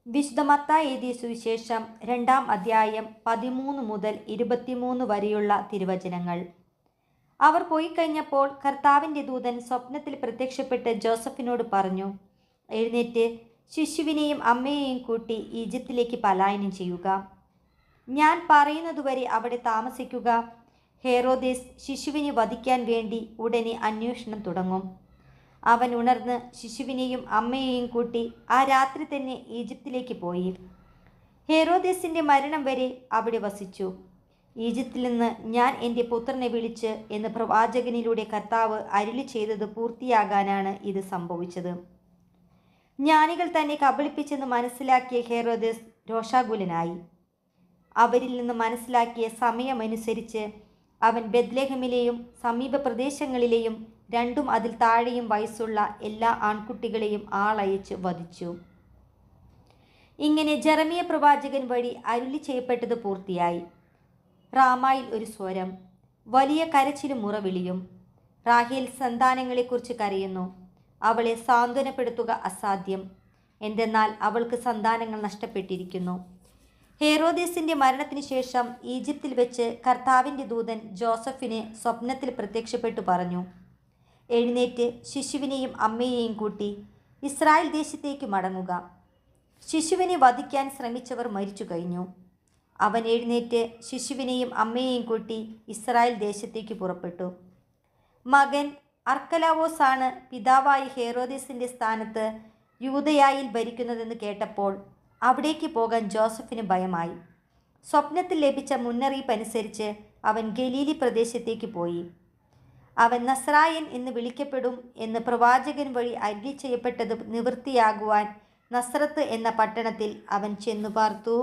വിശുദ്ധ മത്തായി എഴുതിയ സുവിശേഷം 2-ാം അധ്യായം 13 മുതൽ 23 വരെയുള്ള തിരുവചനങ്ങൾ. അവർ പോയി കഴിഞ്ഞപ്പോൾ കർത്താവിൻ്റെ ദൂതൻ സ്വപ്നത്തിൽ പ്രത്യക്ഷപ്പെട്ട് ജോസഫിനോട് പറഞ്ഞു, എഴുന്നേറ്റ് ശിശുവിനെയും അമ്മയെയും കൂട്ടി ഈജിപ്തിലേക്ക് പലായനം ചെയ്യുക. ഞാൻ പറയുന്നതുവരെ അവിടെ താമസിക്കുക. ഹെറോദേസ് ശിശുവിനെ വധിക്കാൻ വേണ്ടി ഉടനെ അന്വേഷണം തുടങ്ങും. അവൻ ഉണർന്ന് ശിശുവിനെയും അമ്മയെയും കൂട്ടി ആ രാത്രി തന്നെ ഈജിപ്തിലേക്ക് പോയി. ഹെറോദേസിൻ്റെ മരണം വരെ അവിടെ വസിച്ചു. ഈജിപ്തിൽ നിന്ന് ഞാൻ എൻ്റെ പുത്രനെ വിളിച്ച് എന്ന് പ്രവാചകനിലൂടെ കർത്താവ് അരുളി ചെയ്തത് പൂർത്തിയാകാനാണ് ഇത് സംഭവിച്ചത്. ജ്ഞാനികൾ തന്നെ കബളിപ്പിച്ചെന്ന് മനസ്സിലാക്കിയ ഹെറോദേസ് രോഷാകുലനായി. അവരിൽ നിന്ന് മനസ്സിലാക്കിയ സമയമനുസരിച്ച് അവൻ ബെത്ലഹേമിലെയും സമീപ പ്രദേശങ്ങളിലെയും 2 അതിൽ താഴെയും വയസ്സുള്ള എല്ലാ ആൺകുട്ടികളെയും ആളയച്ച് വധിച്ചു. ഇങ്ങനെ ജെറമിയ പ്രവാചകൻ വഴി അരുളി ചെയ്യപ്പെട്ടത് പൂർത്തിയായി. റാമായിൽ ഒരു സ്വരം, വലിയ കരച്ചിലും മുറവിളിയും. റാഹേൽ സന്താനങ്ങളെക്കുറിച്ച് കരയുന്നു. അവളെ സാന്ത്വനപ്പെടുത്തുക അസാധ്യം, എന്തെന്നാൽ അവൾക്ക് സന്താനങ്ങൾ നഷ്ടപ്പെട്ടിരിക്കുന്നു. ഹെറോദേസിൻ്റെ മരണത്തിന് ശേഷം ഈജിപ്തിൽ വെച്ച് കർത്താവിൻ്റെ ദൂതൻ ജോസഫിന് സ്വപ്നത്തിൽ പ്രത്യക്ഷപ്പെട്ടു പറഞ്ഞു, എഴുന്നേറ്റ് ശിശുവിനെയും അമ്മയെയും കൂട്ടി ഇസ്രായേൽ ദേശത്തേക്ക് മടങ്ങുക. ശിശുവിനെ വധിക്കാൻ ശ്രമിച്ചവർ മരിച്ചു കഴിഞ്ഞു. അവൻ എഴുന്നേറ്റ് ശിശുവിനെയും അമ്മയെയും കൂട്ടി ഇസ്രായേൽ ദേശത്തേക്ക് പുറപ്പെട്ടു. മകൻ അർക്കലാവോസ് ആണ് പിതാവായ ഹെറോദേസിൻ്റെ സ്ഥാനത്ത് യൂദയായിൽ ഭരിക്കുന്നതെന്ന് കേട്ടപ്പോൾ അവിടേക്ക് പോകാൻ ജോസഫിന് ഭയമായി. സ്വപ്നത്തിൽ ലഭിച്ച മുന്നറിയിപ്പ് അനുസരിച്ച് അവൻ ഗലീലി പ്രദേശത്തേക്ക് പോയി. അവൻ നസ്രായൻ എന്ന് വിളിക്കപ്പെടും എന്ന് പ്രവാചകൻ വഴി അരുളി ചെയ്യപ്പെട്ടത് നിവൃത്തിയാകുവാൻ നസ്രത്ത് എന്ന പട്ടണത്തിൽ അവൻ ചെന്നു പാർത്തു.